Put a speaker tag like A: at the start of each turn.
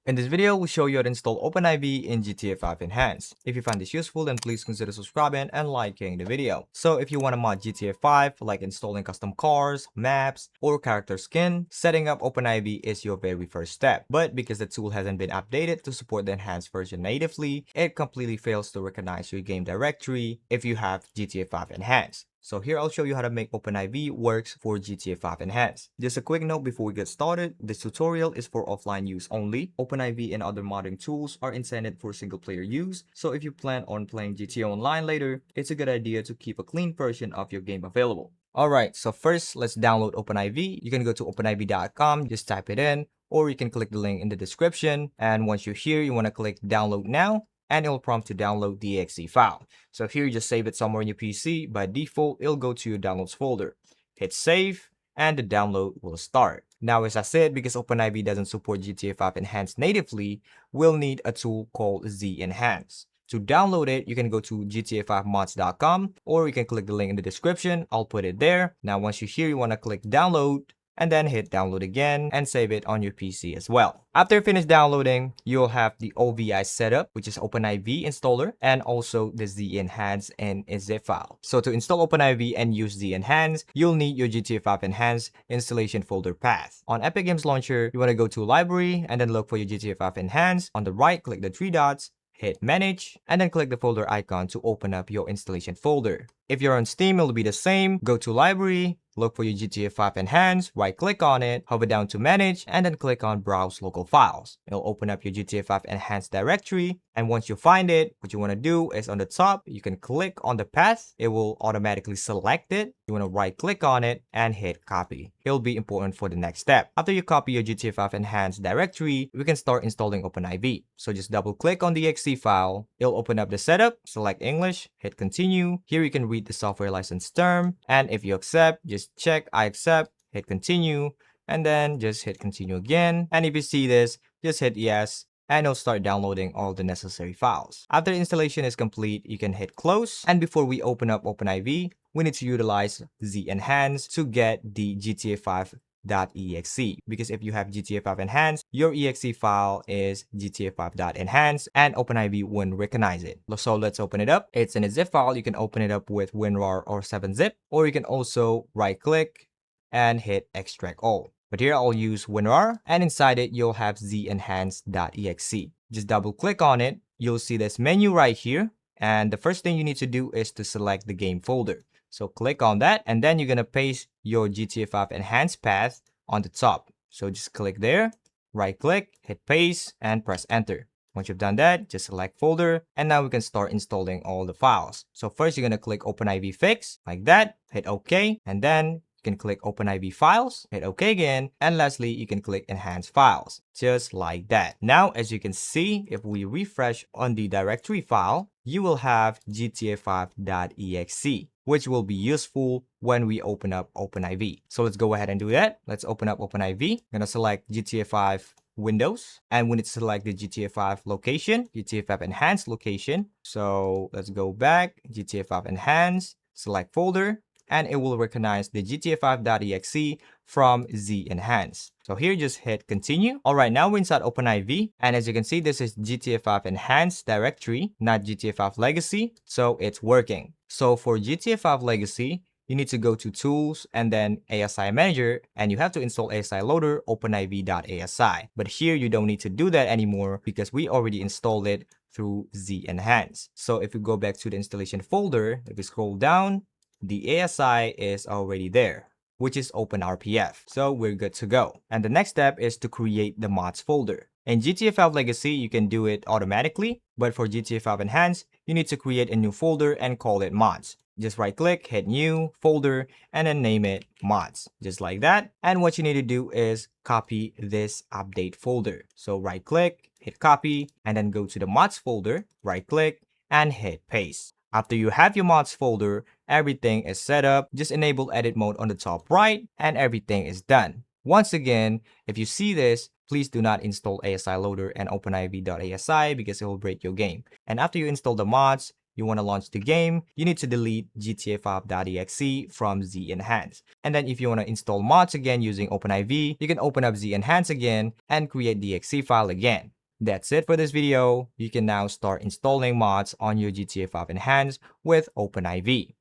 A: In this video, we'll show you how to install OpenIV in GTA 5 Enhanced. If you find this useful, then please consider subscribing and liking the video. So if you want to mod GTA 5, like installing custom cars, maps, or character skin, setting up OpenIV is your very first step. But because the tool hasn't been updated to support the enhanced version natively, it completely fails to recognize your game directory if you have GTA 5 Enhanced. So here I'll show you how to make OpenIV works for GTA 5 Enhanced. Just a quick note before we get started, this tutorial is for offline use only. OpenIV and other modding tools are intended for single player use, so if you plan on playing GTA Online later, it's a good idea to keep a clean version of your game available. Alright, so first let's download OpenIV. You can go to OpenIV.com, just type it in, or you can click the link in the description, and once you're here, you want to click download now, and it will prompt to download the exe file. So here, you just save it somewhere in your PC. By default, it'll go to your downloads folder. Hit save, and the download will start. Now, as I said, because OpenIV doesn't support GTA 5 Enhanced natively, we'll need a tool called ZEnhanced. To download it, you can go to gta5mods.com, or you can click the link in the description. I'll put it there. Now, once you're here, you want to click download, and then hit download again and save it on your PC as well. After you finish downloading, you'll have the OVI setup, which is OpenIV installer, and also the ZEnhanced and a zip file. So to install OpenIV and use ZEnhanced, you'll need your GTA 5 Enhanced installation folder path. On Epic Games Launcher, you want to go to Library and then look for your GTA 5 Enhanced. On the right, click the three dots, hit manage, and then click the folder icon to open up your installation folder. If you're on Steam, it'll be the same. Go to library, look for your GTA 5 Enhanced, right click on it, hover down to manage, and then click on browse local files. It'll open up your GTA 5 Enhanced directory, and once you find it, what you want to do is on the top, you can click on the path. It will automatically select it. You want to right click on it and hit copy. It'll be important for the next step. After you copy your GTA 5 Enhanced directory, we can start installing OpenIV. So just double click on the exe file. It'll open up the setup, select English, hit continue. Here you can read the software license term, and if you accept, just check I accept, hit continue, and then just hit continue again. And if you see this, just hit yes, and it'll start downloading all the necessary files. After the installation is complete, you can hit close. And before we open up OpenIV, we need to utilize ZEnhanced to get the GTA 5.exe, because if you have GTA 5 Enhanced, your exe file is GTA5.enhanced and OpenIV wouldn't recognize it. So let's open it up. It's in a zip file. You can open it up with WinRAR or 7-zip, or you can also right click and hit extract all. But here I'll use WinRAR, and inside it you'll have ZEnhanced.exe. Just double click on it. You'll see this menu right here, and the first thing you need to do is to select the game folder. So click on that, and then you're gonna paste your GTA 5 Enhanced path on the top. So just click there, right click, hit paste, and press enter. Once you've done that, just select folder, and now we can start installing all the files. So first you're gonna click OpenIV fix, like that, hit OK, and then you can click OpenIV files, hit OK again, and lastly, you can click enhance files, just like that. Now, as you can see, if we refresh on the directory file, you will have GTA5.exe, which will be useful when we open up OpenIV. So let's go ahead and do that. Let's open up OpenIV. I'm gonna select GTA 5 Windows, and we need to select the GTA 5 location, GTA 5 Enhanced location. So let's go back, GTA 5 Enhanced, select folder, and it will recognize the GTA5.exe from ZEnhanced. So here, just hit continue. All right, now we're inside OpenIV, and as you can see, this is GTA 5 Enhanced directory, not GTA 5 Legacy, so it's working. So for GTA 5 Legacy, you need to go to Tools and then ASI Manager, and you have to install ASI Loader OpenIV.asi. But here you don't need to do that anymore because we already installed it through ZEnhanced. So if you go back to the installation folder, if you scroll down, the ASI is already there, which is OpenRPF. So we're good to go. And the next step is to create the mods folder. In GTA 5 Legacy, you can do it automatically, but for GTA 5 Enhanced, you need to create a new folder and call it mods. Just right click, hit new folder, and then name it mods, just like that. And what you need to do is copy this update folder. So right click, hit copy, and then go to the mods folder, right click, and hit paste. After you have your mods folder, everything is set up. Just enable edit mode on the top right, and everything is done. Once again, if you see this, please do not install ASI Loader and OpenIV.asi because it will break your game. And after you install the mods, you want to launch the game, you need to delete GTA5.exe from ZEnhanced. And then if you want to install mods again using OpenIV, you can open up ZEnhanced again and create the exe file again. That's it for this video. You can now start installing mods on your GTA 5 Enhanced with OpenIV.